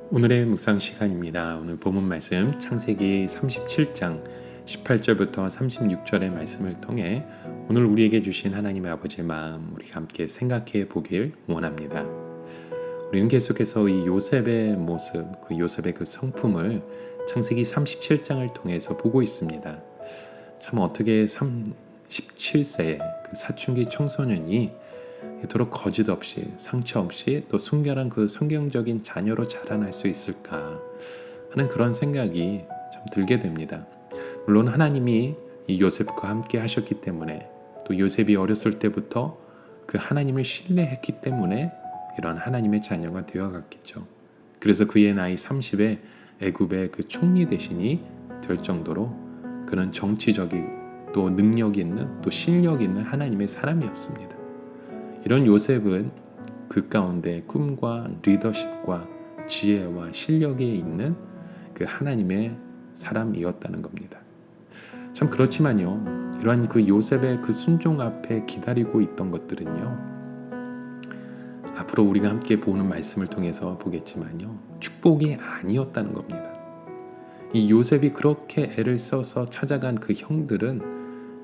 오늘의 묵상 시간입니다. 오늘 본문 말씀 창세기 37장 18절부터 36절의 말씀을 통해 오늘 우리에게 주신 하나님의 아버지의 마음 우리가 함께 생각해 보길 원합니다. 우리는 계속해서 이 요셉의 모습, 그 요셉의 그 성품을 창세기 37장을 통해서 보고 있습니다. 참 어떻게 17세의 그 사춘기 청소년이 이토록 거짓 없이 상처 없이 또 순결한 그 성경적인 자녀로 자라날 수 있을까 하는 그런 생각이 참 들게 됩니다. 물론 하나님이 이 요셉과 함께 하셨기 때문에 또 요셉이 어렸을 때부터 그 하나님을 신뢰했기 때문에 이런 하나님의 자녀가 되어갔겠죠. 그래서 그의 나이 30에 애굽의 그 총리 대신이 될 정도로 그는 정치적이고 또 능력 있는 또 실력 있는 하나님의 사람이었습니다. 이런 요셉은 그 가운데 꿈과 리더십과 지혜와 실력이 있는 그 하나님의 사람이었다는 겁니다. 참 그렇지만요, 이러한 그 요셉의 그 순종 앞에 기다리고 있던 것들은요, 앞으로 우리가 함께 보는 말씀을 통해서 보겠지만요, 축복이 아니었다는 겁니다. 이 요셉이 그렇게 애를 써서 찾아간 그 형들은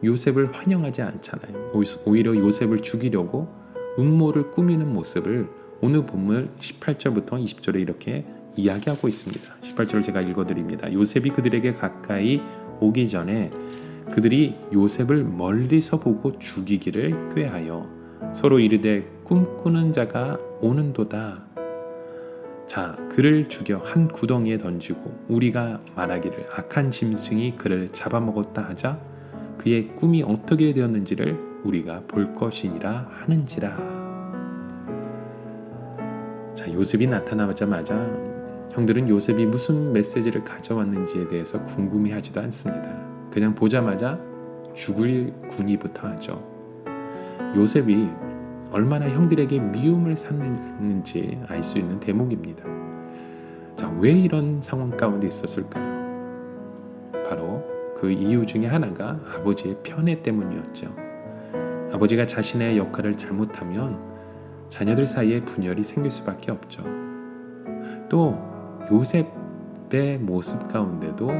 요셉을 환영하지 않잖아요. 오히려 요셉을 죽이려고 음모를 꾸미는 모습을 오늘 본문 18절부터 20절에 이렇게 이야기하고 있습니다. 18절을 제가 읽어드립니다. 요셉이 그들에게 가까이 오기 전에 그들이 요셉을 멀리서 보고 죽이기를 꾀하여 서로 이르되 꿈꾸는 자가 오는도다. 자, 그를 죽여 한 구덩이에 던지고 우리가 말하기를 악한 짐승이 그를 잡아먹었다 하자 그의 꿈이 어떻게 되었는지를 우리가 볼 것이니라 하는지라. 자, 요셉이 나타나자마자 형들은 요셉이 무슨 메시지를 가져왔는지에 대해서 궁금해하지도 않습니다. 그냥 보자마자 죽을 군의부터 하죠. 요셉이 얼마나 형들에게 미움을 샀는지 알 수 있는 대목입니다. 자, 왜 이런 상황 가운데 있었을까요? 바로 그 이유 중에 하나가 아버지의 편애 때문이었죠. 아버지가 자신의 역할을 잘못하면 자녀들 사이에 분열이 생길 수밖에 없죠. 또 요셉의 모습 가운데도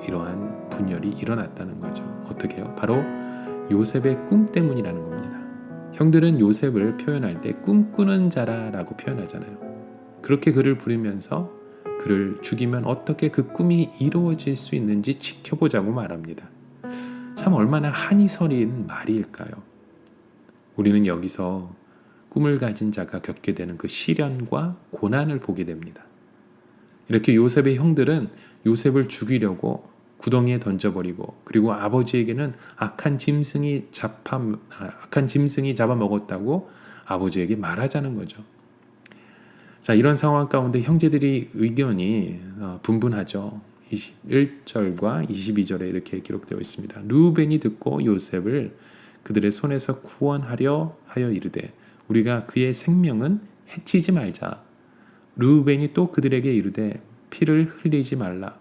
이러한 분열이 일어났다는 거죠. 어떻게 해요? 바로 요셉의 꿈 때문이라는 겁니다. 형들은 요셉을 표현할 때 꿈꾸는 자라라고 표현하잖아요. 그렇게 그를 부르면서 그를 죽이면 어떻게 그 꿈이 이루어질 수 있는지 지켜보자고 말합니다. 참 얼마나 한이 서린 말일까요? 우리는 여기서 꿈을 가진 자가 겪게 되는 그 시련과 고난을 보게 됩니다. 이렇게 요셉의 형들은 요셉을 죽이려고 구덩이에 던져버리고 그리고 아버지에게는 악한 짐승이 잡아먹었다고 아버지에게 말하자는 거죠. 자, 이런 상황 가운데 형제들이 의견이 분분하죠. 21절과 22절에 이렇게 기록되어 있습니다. 르우벤이 듣고 요셉을 그들의 손에서 구원하려 하여 이르되 우리가 그의 생명은 해치지 말자. 르우벤이 또 그들에게 이르되 피를 흘리지 말라.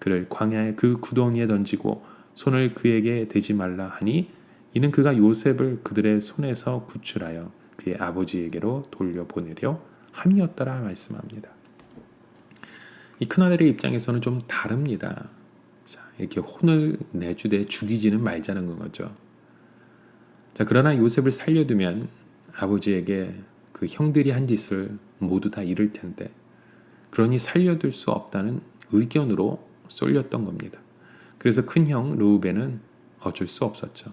그를 광야의 그 구덩이에 던지고 손을 그에게 대지 말라 하니 이는 그가 요셉을 그들의 손에서 구출하여 그의 아버지에게로 돌려보내려 함이었더라 말씀합니다. 이 큰아들의 입장에서는 좀 다릅니다. 자, 이렇게 혼을 내주되 죽이지는 말자는 거죠. 자, 그러나 요셉을 살려두면 아버지에게 그 형들이 한 짓을 모두 다 잃을 텐데 그러니 살려둘 수 없다는 의견으로 쏠렸던 겁니다. 그래서 큰형 르우벤은 어쩔 수 없었죠.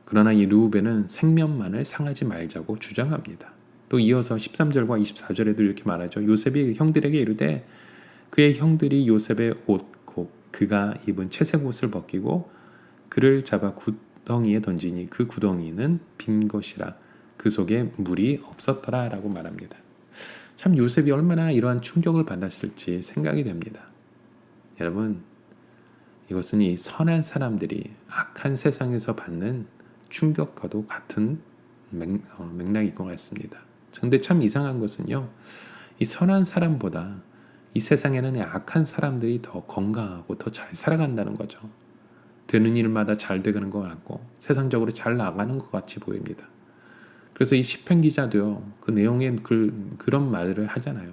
그러나 이 르우벤은 생명만을 상하지 말자고 주장합니다. 또 이어서 13절과 24절에도 이렇게 말하죠. 요셉이 형들에게 이르되 그의 형들이 요셉의 옷 곧 그가 입은 채색 옷을 벗기고 그를 잡아 구덩이에 던지니 그 구덩이는 빈 것이라 그 속에 물이 없었더라 라고 말합니다. 참 요셉이 얼마나 이러한 충격을 받았을지 생각이 됩니다. 여러분, 이것은 이 선한 사람들이 악한 세상에서 받는 충격과도 같은 맥락일 것 같습니다. 그런데 참 이상한 것은요, 이 선한 사람보다 이 세상에는 악한 사람들이 더 건강하고 더 잘 살아간다는 거죠. 되는 일마다 잘 되는 것 같고 세상적으로 잘 나가는 것 같이 보입니다. 그래서 이 시편 기자도요, 그 내용에 그런 말을 하잖아요.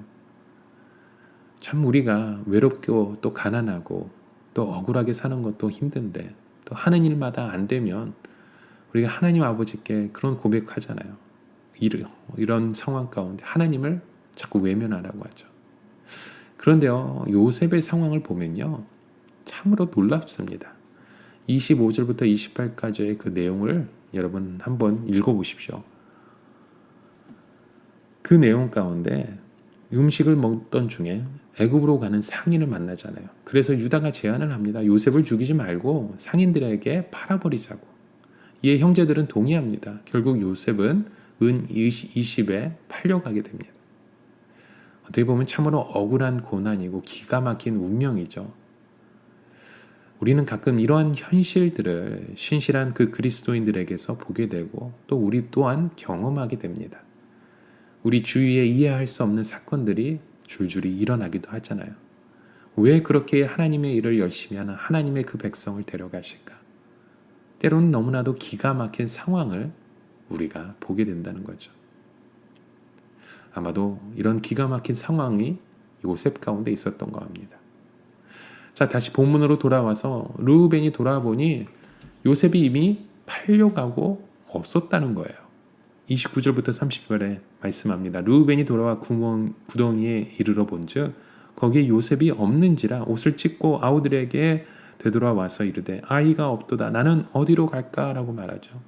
참 우리가 외롭고 또 가난하고 또 억울하게 사는 것도 힘든데 또 하는 일마다 안 되면 우리가 하나님 아버지께 그런 고백하잖아요. 이런 상황 가운데 하나님을 자꾸 외면하라고 하죠. 그런데요, 요셉의 상황을 보면요, 참으로 놀랍습니다. 25절부터 28까지의 그 내용을 여러분 한번 읽어보십시오. 그 내용 가운데 음식을 먹던 중에 애굽으로 가는 상인을 만나잖아요. 그래서 유다가 제안을 합니다. 요셉을 죽이지 말고 상인들에게 팔아버리자고. 이에 형제들은 동의합니다. 결국 요셉은 은 20에 팔려가게 됩니다. 어떻게 보면 참으로 억울한 고난이고 기가 막힌 운명이죠. 우리는 가끔 이러한 현실들을 신실한 그 그리스도인들에게서 보게 되고 또 우리 또한 경험하게 됩니다. 우리 주위에 이해할 수 없는 사건들이 줄줄이 일어나기도 하잖아요. 왜 그렇게 하나님의 일을 열심히 하는 하나님의 그 백성을 데려가실까? 때로는 너무나도 기가 막힌 상황을 우리가 보게 된다는 거죠. 아마도 이런 기가 막힌 상황이 요셉 가운데 있었던 것 같습니다. 자, 다시 본문으로 돌아와서 르우벤이 돌아보니 요셉이 이미 팔려가고 없었다는 거예요. 29절부터 30절에 말씀합니다. 르우벤이 돌아와 구덩이에 이르러 본즉 거기에 요셉이 없는지라 옷을 찢고 아우들에게 되돌아와서 이르되 아이가 없도다 나는 어디로 갈까라고 말하죠.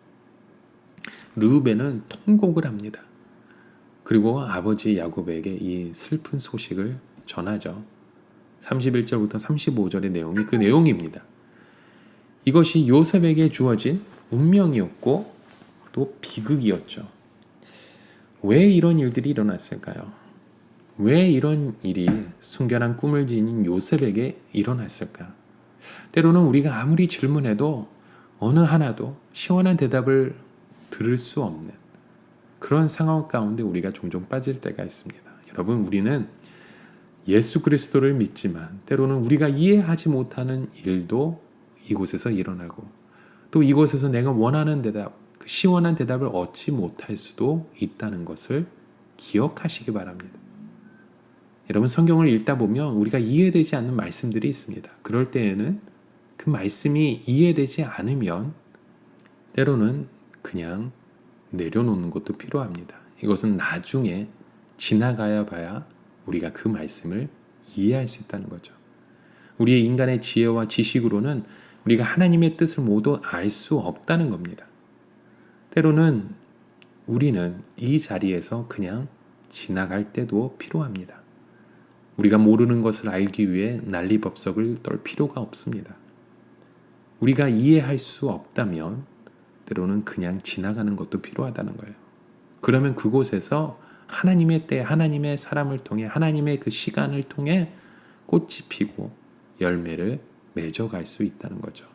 르우벤은 통곡을 합니다. 그리고 아버지 야곱에게 이 슬픈 소식을 전하죠. 31절부터 35절의 내용이 그 내용입니다. 이것이 요셉에게 주어진 운명이었고 또 비극이었죠. 왜 이런 일들이 일어났을까요? 왜 이런 일이 순결한 꿈을 지닌 요셉에게 일어났을까? 때로는 우리가 아무리 질문해도 어느 하나도 시원한 대답을 들을 수 없는 그런 상황 가운데 우리가 종종 빠질 때가 있습니다. 여러분, 우리는 예수 그리스도를 믿지만 때로는 우리가 이해하지 못하는 일도 이곳에서 일어나고 또 이곳에서 내가 원하는 대답, 그 시원한 대답을 얻지 못할 수도 있다는 것을 기억하시기 바랍니다. 여러분, 성경을 읽다 보면 우리가 이해되지 않는 말씀들이 있습니다. 그럴 때에는 그 말씀이 이해되지 않으면 때로는 그냥 내려놓는 것도 필요합니다. 이것은 나중에 지나가야 봐야 우리가 그 말씀을 이해할 수 있다는 거죠. 우리의 인간의 지혜와 지식으로는 우리가 하나님의 뜻을 모두 알 수 없다는 겁니다. 때로는 우리는 이 자리에서 그냥 지나갈 때도 필요합니다. 우리가 모르는 것을 알기 위해 난리법석을 떨 필요가 없습니다. 우리가 이해할 수 없다면 때로는 그냥 지나가는 것도 필요하다는 거예요. 그러면 그곳에서 하나님의 때, 하나님의 사람을 통해, 하나님의 그 시간을 통해 꽃이 피고 열매를 맺어갈 수 있다는 거죠.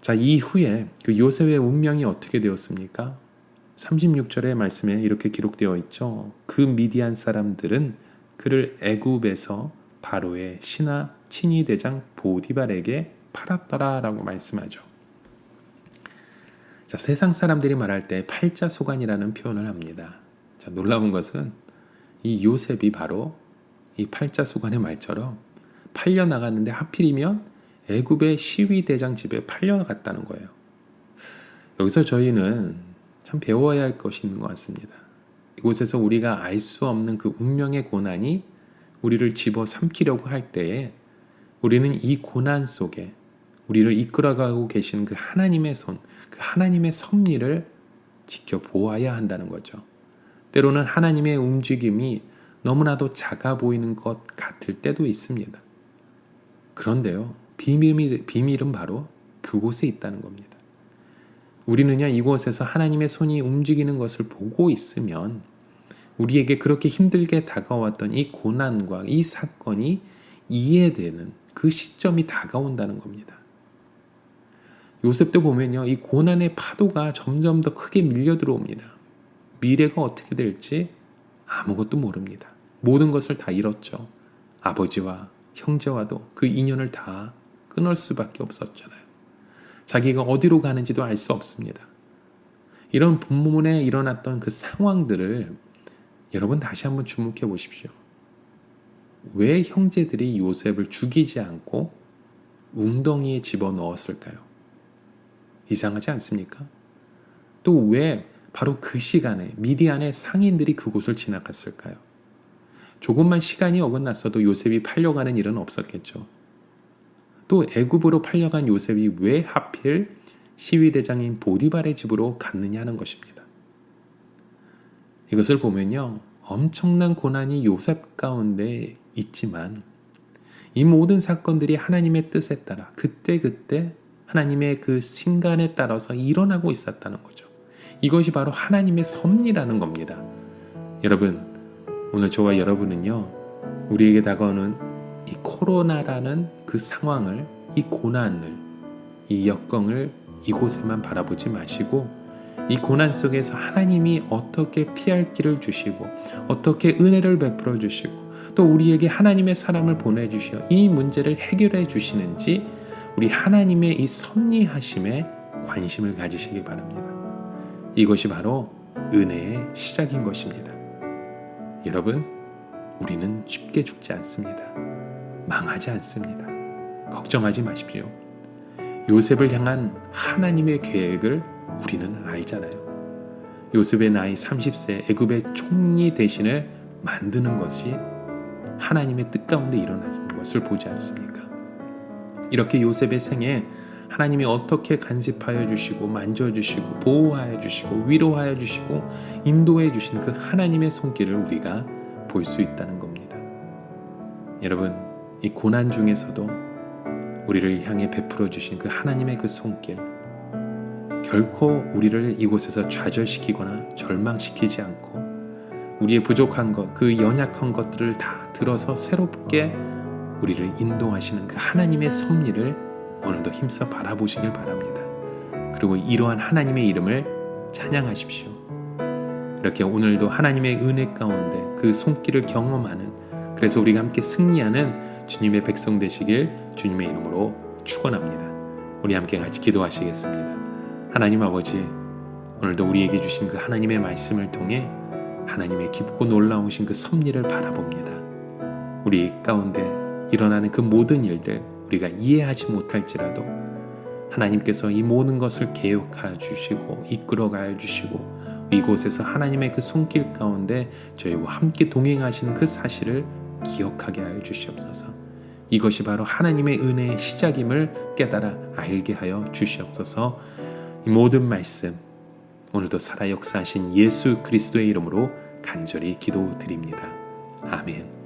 자, 이후에 그 요셉의 운명이 어떻게 되었습니까? 36절의 말씀에 이렇게 기록되어 있죠. 그 미디안 사람들은 그를 애굽에서 바로의 신하 친위 대장 보디발에게 팔았더라라고 말씀하죠. 자, 세상 사람들이 말할 때 팔자소간이라는 표현을 합니다. 자, 놀라운 것은 이 요셉이 바로 이 팔자소간의 말처럼 팔려 나갔는데 하필이면 애굽의 시위 대장 집에 팔려 갔다는 거예요. 여기서 저희는 참 배워야 할 것이 있는 것 같습니다. 이곳에서 우리가 알 수 없는 그 운명의 고난이 우리를 집어삼키려고 할 때에 우리는 이 고난 속에 우리를 이끌어가고 계시는 그 하나님의 손, 그 하나님의 섭리를 지켜보아야 한다는 거죠. 때로는 하나님의 움직임이 너무나도 작아 보이는 것 같을 때도 있습니다. 그런데요, 비밀은 바로 그곳에 있다는 겁니다. 우리는요, 이곳에서 하나님의 손이 움직이는 것을 보고 있으면 우리에게 그렇게 힘들게 다가왔던 이 고난과 이 사건이 이해되는 그 시점이 다가온다는 겁니다. 요셉도 보면요, 이 고난의 파도가 점점 더 크게 밀려 들어옵니다. 미래가 어떻게 될지 아무것도 모릅니다. 모든 것을 다 잃었죠. 아버지와 형제와도 그 인연을 다 끊을 수밖에 없었잖아요. 자기가 어디로 가는지도 알 수 없습니다. 이런 본문에 일어났던 그 상황들을 여러분 다시 한번 주목해 보십시오. 왜 형제들이 요셉을 죽이지 않고 웅덩이에 집어넣었을까요? 이상하지 않습니까? 또 왜 바로 그 시간에 미디안의 상인들이 그곳을 지나갔을까요? 조금만 시간이 어긋났어도 요셉이 팔려가는 일은 없었겠죠. 또 애굽으로 팔려간 요셉이 왜 하필 시위대장인 보디발의 집으로 갔느냐 하는 것입니다. 이것을 보면요, 엄청난 고난이 요셉 가운데 있지만 이 모든 사건들이 하나님의 뜻에 따라 그때그때 하나님의 그 신간에 따라서 일어나고 있었다는 거죠. 이것이 바로 하나님의 섭리라는 겁니다. 여러분, 오늘 저와 여러분은요, 우리에게 다가오는 이 코로나라는 그 상황을, 이 고난을, 이 역경을 이곳에만 바라보지 마시고 이 고난 속에서 하나님이 어떻게 피할 길을 주시고 어떻게 은혜를 베풀어 주시고 또 우리에게 하나님의 사람을 보내주시어 이 문제를 해결해 주시는지 우리 하나님의 이 섭리하심에 관심을 가지시기 바랍니다. 이것이 바로 은혜의 시작인 것입니다. 여러분, 우리는 쉽게 죽지 않습니다. 망하지 않습니다. 걱정하지 마십시오. 요셉을 향한 하나님의 계획을 우리는 알잖아요. 요셉의 나이 30세 애굽의 총리 대신을 만드는 것이 하나님의 뜻 가운데 일어나는 것을 보지 않습니까? 이렇게 요셉의 생에 하나님이 어떻게 간섭하여 주시고 만져주시고 보호하여 주시고 위로하여 주시고 인도해 주신 그 하나님의 손길을 우리가 볼 수 있다는 겁니다. 여러분, 이 고난 중에서도 우리를 향해 베풀어 주신 그 하나님의 그 손길, 결코 우리를 이곳에서 좌절시키거나 절망시키지 않고 우리의 부족한 것, 그 연약한 것들을 다 들어서 새롭게 우리를 인도하시는 그 하나님의 섭리를 오늘도 힘써 바라보시길 바랍니다. 그리고 이러한 하나님의 이름을 찬양하십시오. 이렇게 오늘도 하나님의 은혜 가운데 그 손길을 경험하는, 그래서 우리가 함께 승리하는 주님의 백성 되시길 주님의 이름으로 축원합니다. 우리 함께 같이 기도하시겠습니다. 하나님 아버지, 오늘도 우리에게 주신 그 하나님의 말씀을 통해 하나님의 깊고 놀라우신 그 섭리를 바라봅니다. 우리 가운데 일어나는 그 모든 일들 우리가 이해하지 못할지라도 하나님께서 이 모든 것을 계획하여 주시고 이끌어가여 주시고 이곳에서 하나님의 그 손길 가운데 저희와 함께 동행하시는 그 사실을 기억하게 하여 주시옵소서. 이것이 바로 하나님의 은혜의 시작임을 깨달아 알게 하여 주시옵소서. 이 모든 말씀 오늘도 살아 역사하신 예수 그리스도의 이름으로 간절히 기도드립니다. 아멘.